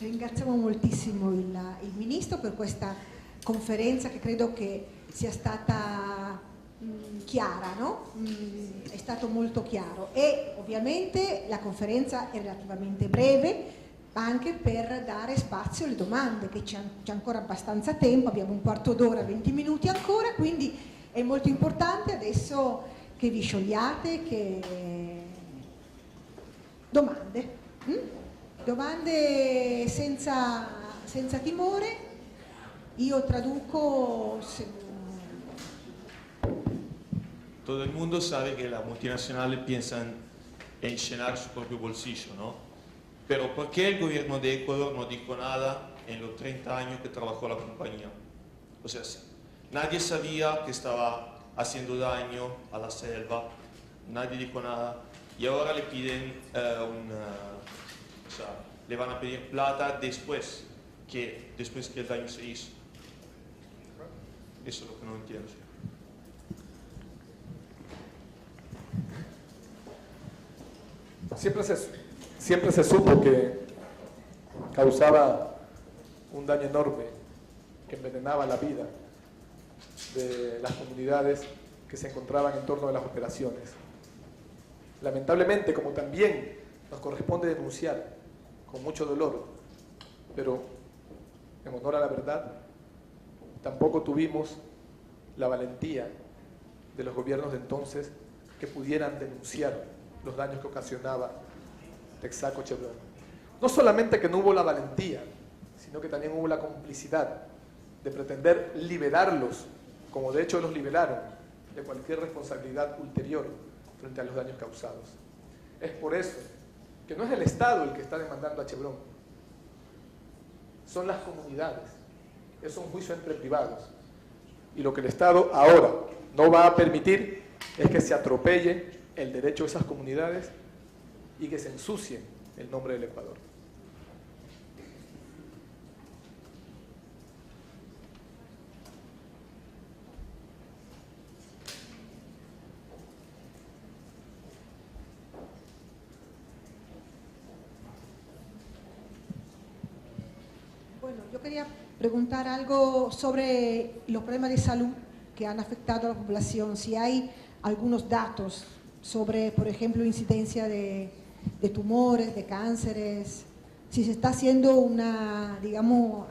Ringraziamo moltissimo il Ministro per questa conferenza che credo che sia stata chiara, no? È stato molto chiaro e ovviamente la conferenza è relativamente breve anche per dare spazio alle domande, che c'è ancora abbastanza tempo, abbiamo un quarto d'ora, 20 minuti ancora, quindi è molto importante adesso che vi sciogliate, che domande. Domande senza timore, io traduco. Todo el mundo sabe que las multinacionales piensan en llenar su propio bolsillo, ¿no? Pero ¿por qué el gobierno de Ecuador no dijo nada en los 30 años que trabajó la compañía? O sea, nadie sabía que estaba haciendo daño a la selva, nadie dijo nada, y ahora le piden o sea, le van a pedir plata después que el daño se hizo. Eso es lo que no entiendo. Siempre se supo que causaba un daño enorme, que envenenaba la vida de las comunidades que se encontraban en torno a las operaciones. Lamentablemente, como también nos corresponde denunciar con mucho dolor, pero en honor a la verdad, tampoco tuvimos la valentía de los gobiernos de entonces que pudieran denunciar los daños que ocasionaba Texaco Chevron. No solamente que no hubo la valentía, sino que también hubo la complicidad de pretender liberarlos, como de hecho los liberaron, de cualquier responsabilidad ulterior frente a los daños causados. Es por eso que no es el Estado el que está demandando a Chevron, son las comunidades. Es un juicio entre privados. Y lo que el Estado ahora no va a permitir es que se atropelle el derecho de esas comunidades y que se ensucie el nombre del Ecuador. Bueno, yo quería preguntar algo sobre los problemas de salud que han afectado a la población. Si hay algunos datos sobre, por ejemplo, incidencia de tumores, de cánceres, si se está haciendo una, digamos,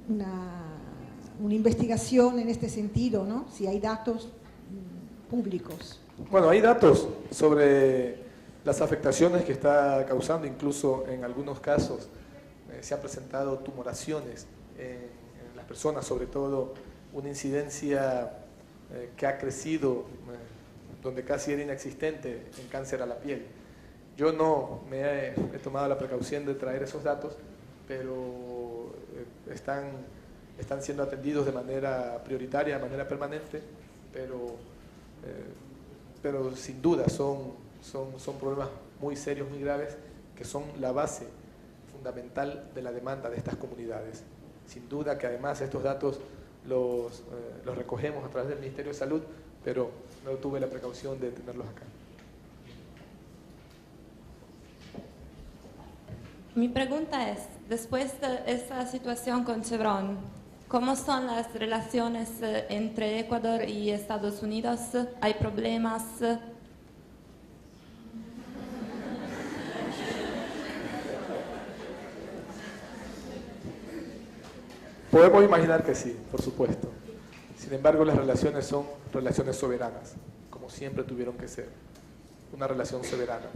una investigación en este sentido, ¿no? Si hay datos públicos. Bueno, hay datos sobre las afectaciones que está causando, incluso en algunos casos se han presentado tumoraciones en las personas, sobre todo una incidencia que ha crecido, donde casi era inexistente en cáncer a la piel. Yo no me he tomado la precaución de traer esos datos, pero están siendo atendidos de manera prioritaria, de manera permanente, pero sin duda son problemas muy serios, muy graves, que son la base fundamental de la demanda de estas comunidades. Sin duda que además estos datos los recogemos a través del Ministerio de Salud, pero no tuve la precaución de tenerlos acá. Mi pregunta es, después de esta situación con Chevron, ¿cómo son las relaciones entre Ecuador y Estados Unidos? ¿Hay problemas? Podemos imaginar que sí, por supuesto. Sin embargo, las relaciones son relaciones soberanas, como siempre tuvieron que ser. Una relación soberana.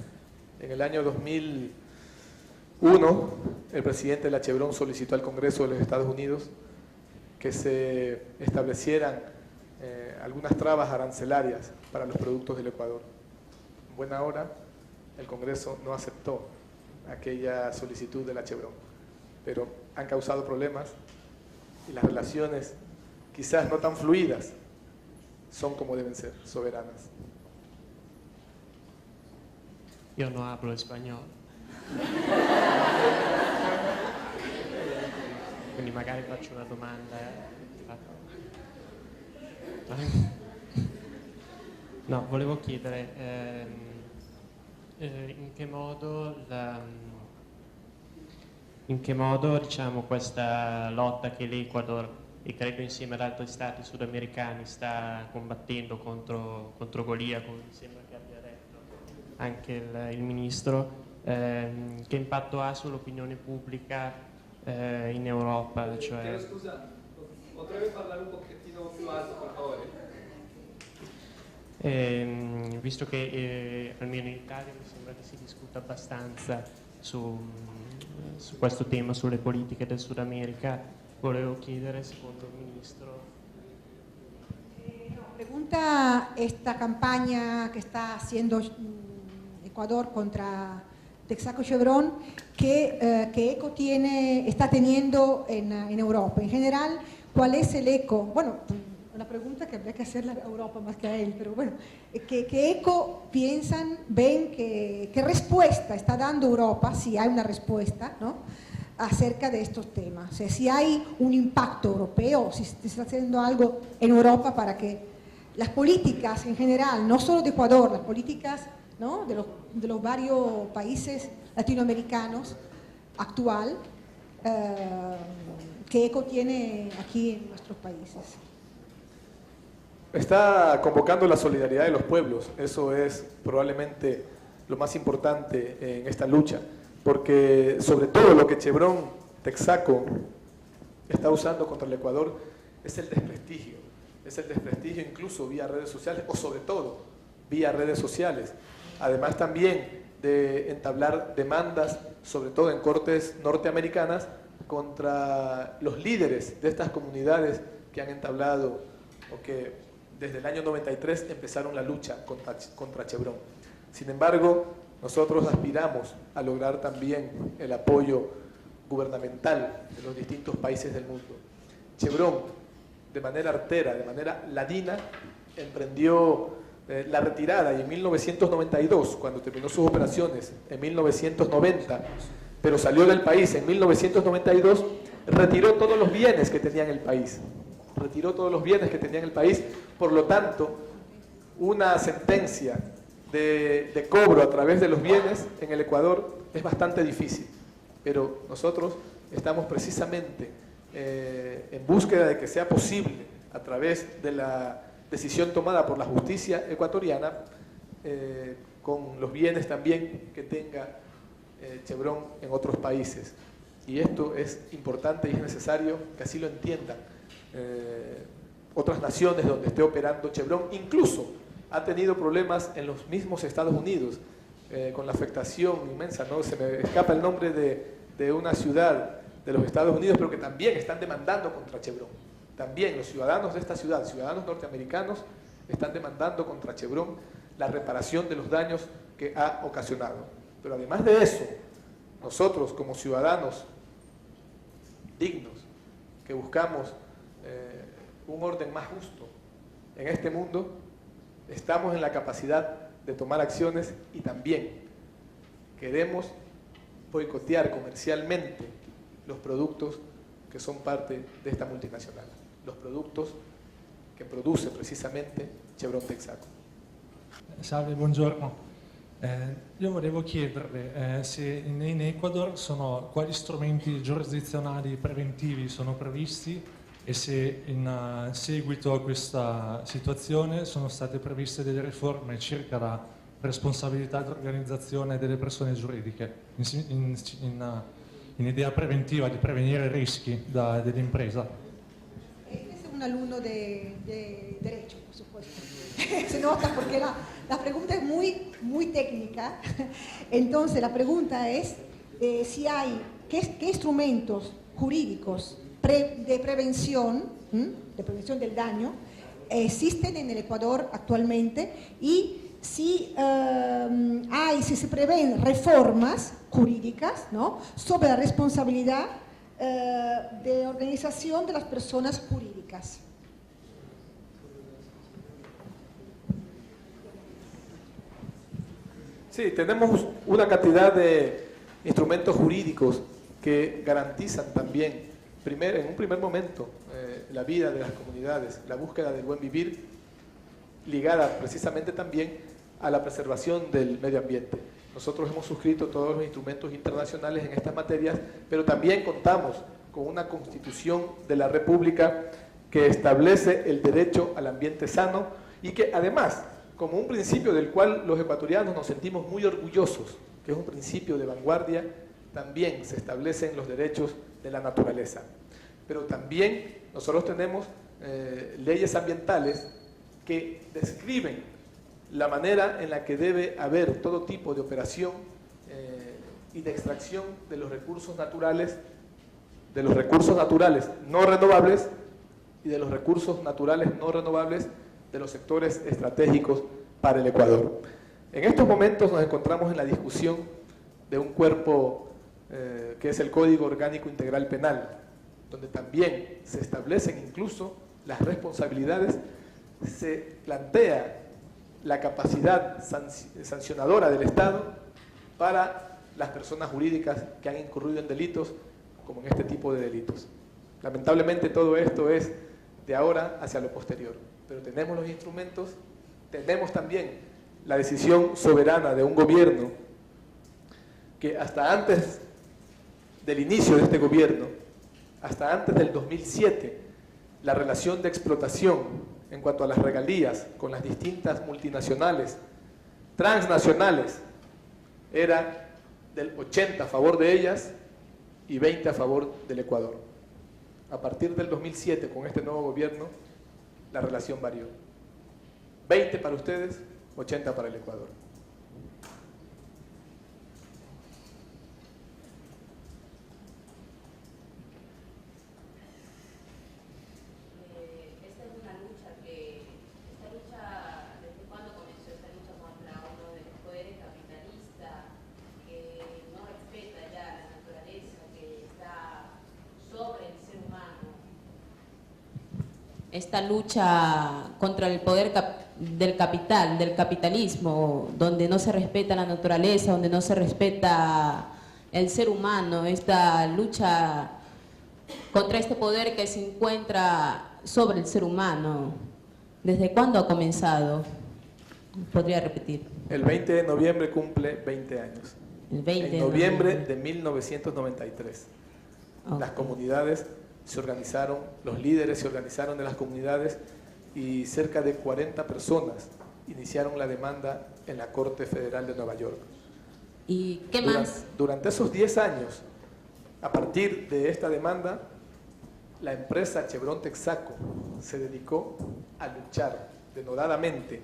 En el año 2001, el presidente de la Chevron solicitó al Congreso de los Estados Unidos que se establecieran algunas trabas arancelarias para los productos del Ecuador. En buena hora, el Congreso no aceptó aquella solicitud de la Chevron, pero han causado problemas y las relaciones, quizás no tan fluidas, son como deben ser, soberanas. Io non hablo spagnolo. Quindi magari faccio una domanda. No, volevo chiedere in che modo in che modo diciamo, questa lotta che l'Ecuador, e credo insieme ad altri stati sudamericani, sta combattendo contro Golia, come mi sembra che abbia detto anche il ministro, che impatto ha sull'opinione pubblica in Europa? Cioè... Scusa, potrebbe parlare un pochettino più alto, per favore? Visto che almeno in Italia mi sembra che si discuta abbastanza su questo tema, sulle politiche del Sud America, volevo chiedere, secondo il Ministro... Pregunta esta campaña que está haciendo Ecuador contra Texaco Chevron, ¿qué eco está teniendo en Europa? En general, ¿cuál es el eco? Bueno, una pregunta que habría que hacerle a Europa más que a él, pero bueno, ¿qué eco piensan, ven, qué respuesta está dando Europa, si hay una respuesta, ¿no?, acerca de estos temas? O sea, si hay un impacto europeo, si se está haciendo algo en Europa para que las políticas en general, no solo de Ecuador, las políticas, ¿no?, de los varios países latinoamericanos actual, ¿qué eco tiene aquí en nuestros países? Está convocando la solidaridad de los pueblos. Eso es probablemente lo más importante en esta lucha, porque sobre todo lo que Chevron, Texaco está usando contra el Ecuador es el desprestigio. Es el desprestigio incluso vía redes sociales, o sobre todo vía redes sociales. Además también de entablar demandas, sobre todo en cortes norteamericanas, contra los líderes de estas comunidades que han entablado o que desde el año 93 empezaron la lucha contra Chevron. Sin embargo, nosotros aspiramos a lograr también el apoyo gubernamental de los distintos países del mundo. Chevron, de manera artera, de manera ladina, emprendió la retirada, y en 1992, cuando terminó sus operaciones, en 1990, pero salió del país en 1992, retiró todos los bienes que tenía en el país. Retiró todos los bienes que tenía en el país. Por lo tanto, una sentencia de cobro a través de los bienes en el Ecuador es bastante difícil. Pero nosotros estamos precisamente en búsqueda de que sea posible, a través de la decisión tomada por la justicia ecuatoriana, con los bienes también que tenga Chevron en otros países. Y esto es importante y es necesario que así lo entiendan otras naciones donde esté operando Chevron. Incluso ha tenido problemas en los mismos Estados Unidos, con la afectación inmensa, ¿no? Se me escapa el nombre de una ciudad de los Estados Unidos, pero que también están demandando contra Chevron. También los ciudadanos de esta ciudad, ciudadanos norteamericanos, están demandando contra Chevron la reparación de los daños que ha ocasionado. Pero además de eso, nosotros como ciudadanos dignos, que buscamos un orden más justo en este mundo, estamos en la capacidad de tomar acciones y también queremos boicotear comercialmente los productos que son parte de esta multinacional, los productos che produce precisamente Chevron Texaco. Salve, buongiorno. Io volevo chiederle se in Ecuador quali strumenti giurisdizionali preventivi sono previsti e se in seguito a questa situazione sono state previste delle riforme circa la responsabilità di organizzazione delle persone giuridiche in idea preventiva di prevenire rischi dell'impresa. Este es un alumno de Derecho, por supuesto. Se nota porque la pregunta es muy técnica. Entonces la pregunta es si hay, ¿qué instrumentos jurídicos de prevención del daño existen en el Ecuador actualmente, y si se prevén reformas jurídicas, ¿no?, sobre la responsabilidad de organización de las personas jurídicas. Sí, tenemos una cantidad de instrumentos jurídicos que garantizan también, en un primer momento, la vida de las comunidades, la búsqueda del buen vivir, ligada precisamente también a la preservación del medio ambiente. Nosotros hemos suscrito todos los instrumentos internacionales en estas materias, pero también contamos con una Constitución de la República que establece el derecho al ambiente sano y que además, como un principio del cual los ecuatorianos nos sentimos muy orgullosos, que es un principio de vanguardia, también se establecen los derechos de la naturaleza. Pero también nosotros tenemos leyes ambientales que describen la manera en la que debe haber todo tipo de operación y de extracción de los recursos naturales no renovables y de los recursos naturales no renovables de los sectores estratégicos para el Ecuador. En estos momentos nos encontramos en la discusión de un cuerpo que es el Código Orgánico Integral Penal, donde también se establecen incluso las responsabilidades, se plantea la capacidad sancionadora del Estado para las personas jurídicas que han incurrido en delitos como en este tipo de delitos. Lamentablemente todo esto es de ahora hacia lo posterior, pero tenemos los instrumentos, tenemos también la decisión soberana de un gobierno que hasta antes del inicio de este gobierno, hasta antes del 2007, la relación de explotación en cuanto a las regalías con las distintas multinacionales, transnacionales, era del 80 a favor de ellas y 20 a favor del Ecuador. A partir del 2007, con este nuevo gobierno, la relación varió. 20 para ustedes, 80 para el Ecuador. Esta lucha contra el poder del capital, del capitalismo, donde no se respeta la naturaleza, donde no se respeta el ser humano, esta lucha contra este poder que se encuentra sobre el ser humano, ¿desde cuándo ha comenzado? ¿Podría repetir? El 20 de noviembre cumple 20 años. El 20 en noviembre de 1993. Okay. Las comunidades se organizaron, los líderes se organizaron de las comunidades y cerca de 40 personas iniciaron la demanda en la Corte Federal de Nueva York. ¿Y qué más? Durante esos 10 años, a partir de esta demanda, la empresa Chevron Texaco se dedicó a luchar denodadamente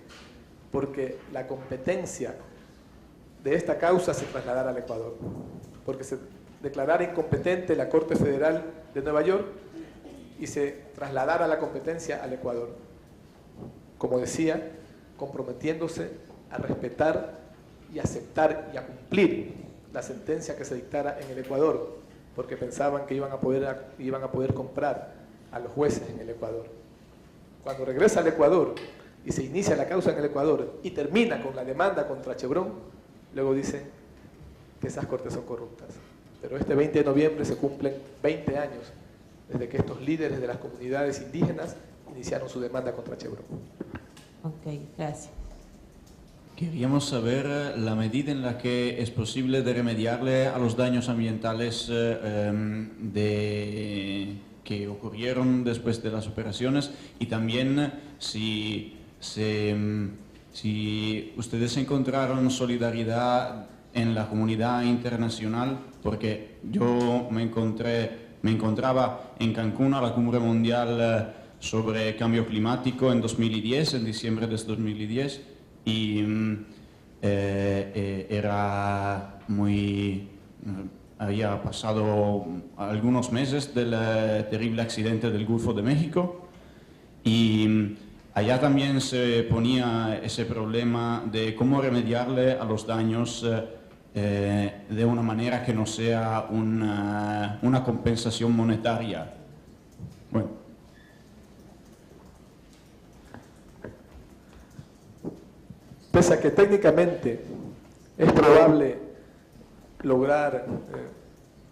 porque la competencia de esta causa se trasladara al Ecuador, porque se declarara incompetente la Corte Federal de Nueva York y se trasladara la competencia al Ecuador. Como decía, comprometiéndose a respetar y aceptar y a cumplir la sentencia que se dictara en el Ecuador, porque pensaban que iban a poder comprar a los jueces en el Ecuador. Cuando regresa al Ecuador y se inicia la causa en el Ecuador y termina con la demanda contra Chevron, luego dicen que esas cortes son corruptas. Pero este 20 de noviembre se cumplen 20 años desde que estos líderes de las comunidades indígenas iniciaron su demanda contra Chevron. Ok, gracias. Queríamos saber la medida en la que es posible de remediarle a los daños ambientales que ocurrieron después de las operaciones y también si ustedes encontraron solidaridad en la comunidad internacional, porque yo me encontraba en Cancún a la Cumbre Mundial sobre Cambio Climático en 2010, en diciembre de 2010, y había pasado algunos meses del terrible accidente del Golfo de México y allá también se ponía ese problema de cómo remediarle a los daños de una manera que no sea una compensación monetaria. Bueno. Pese a que técnicamente es probable lograr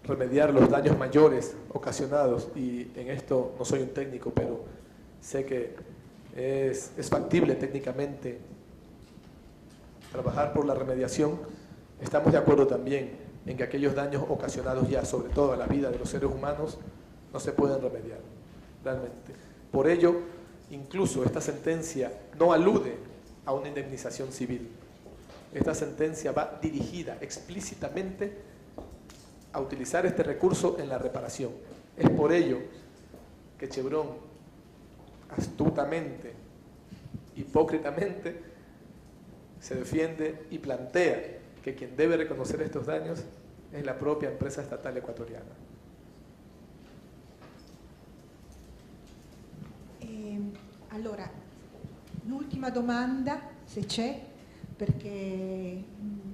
remediar los daños mayores ocasionados, y en esto no soy un técnico, pero sé que es factible técnicamente trabajar por la remediación, Estamos de acuerdo también en que aquellos daños ocasionados ya, sobre todo a la vida de los seres humanos, no se pueden remediar, realmente. Por ello, incluso esta sentencia no alude a una indemnización civil. Esta sentencia va dirigida explícitamente a utilizar este recurso en la reparación. Es por ello que Chevron, astutamente, hipócritamente, se defiende y plantea que quien debe reconocer estos daños es la propia empresa estatal ecuatoriana. Allora, l'ultima domanda, se c'è, perché il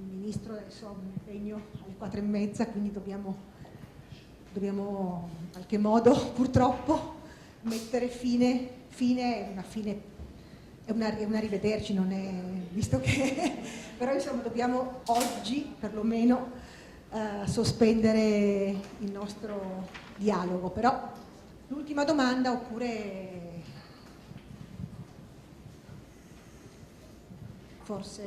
Ministro adesso ha un impegno alle 4:30, quindi dobbiamo in qualche modo, purtroppo, mettere fine, è un arrivederci, non è, visto che, però insomma dobbiamo oggi perlomeno sospendere il nostro dialogo. Però l'ultima domanda, oppure forse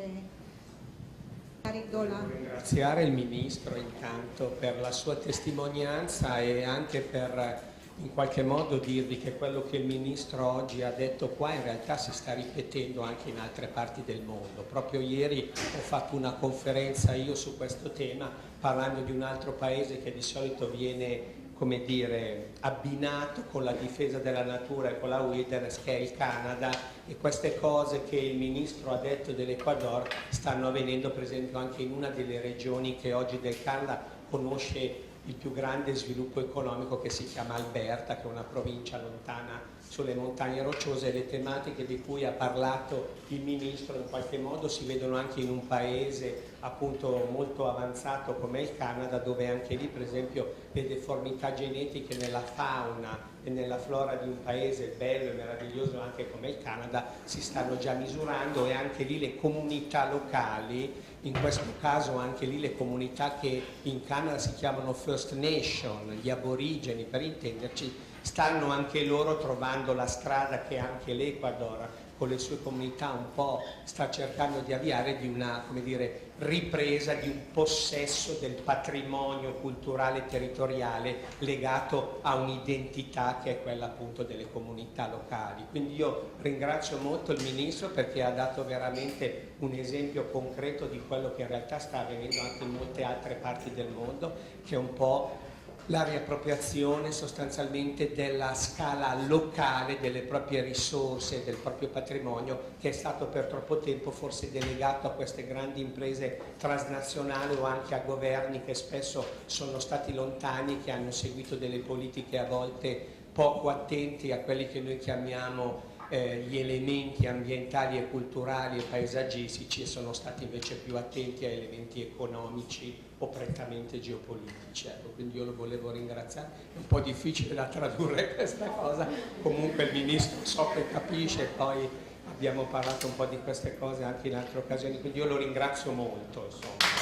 ringraziare il Ministro intanto per la sua testimonianza e anche per in qualche modo dirvi che quello che il Ministro oggi ha detto qua in realtà si sta ripetendo anche in altre parti del mondo. Proprio ieri ho fatto una conferenza io su questo tema parlando di un altro paese che di solito viene, come dire, abbinato con la difesa della natura e con la wilderness, che è il Canada, e queste cose che il Ministro ha detto dell'Ecuador stanno avvenendo per esempio anche in una delle regioni che oggi del Canada conosce il più grande sviluppo economico, che si chiama Alberta, che è una provincia lontana sulle montagne rocciose, e le tematiche di cui ha parlato il Ministro in qualche modo si vedono anche in un paese appunto molto avanzato come il Canada, dove anche lì per esempio le deformità genetiche nella fauna e nella flora di un paese bello e meraviglioso anche come il Canada si stanno già misurando, e anche lì le comunità locali, in questo caso anche lì le comunità che in Canada si chiamano First Nation, gli aborigeni per intenderci, stanno anche loro trovando la strada che anche l'Ecuador con le sue comunità un po' sta cercando di avviare, di una, come dire, ripresa, di un possesso del patrimonio culturale territoriale legato a un'identità che è quella appunto delle comunità locali. Quindi io ringrazio molto il Ministro perché ha dato veramente un esempio concreto di quello che in realtà sta avvenendo anche in molte altre parti del mondo, che è un po' la riappropriazione sostanzialmente della scala locale delle proprie risorse, del proprio patrimonio, che è stato per troppo tempo forse delegato a queste grandi imprese transnazionali o anche a governi che spesso sono stati lontani, che hanno seguito delle politiche a volte poco attenti a quelli che noi chiamiamo gli elementi ambientali e culturali e paesaggistici, e sono stati invece più attenti a elementi economici o prettamente geopolitici. Ecco, quindi io lo volevo ringraziare. È un po' difficile da tradurre questa cosa, comunque il Ministro so che capisce, poi abbiamo parlato un po' di queste cose anche in altre occasioni, quindi io lo ringrazio molto, insomma.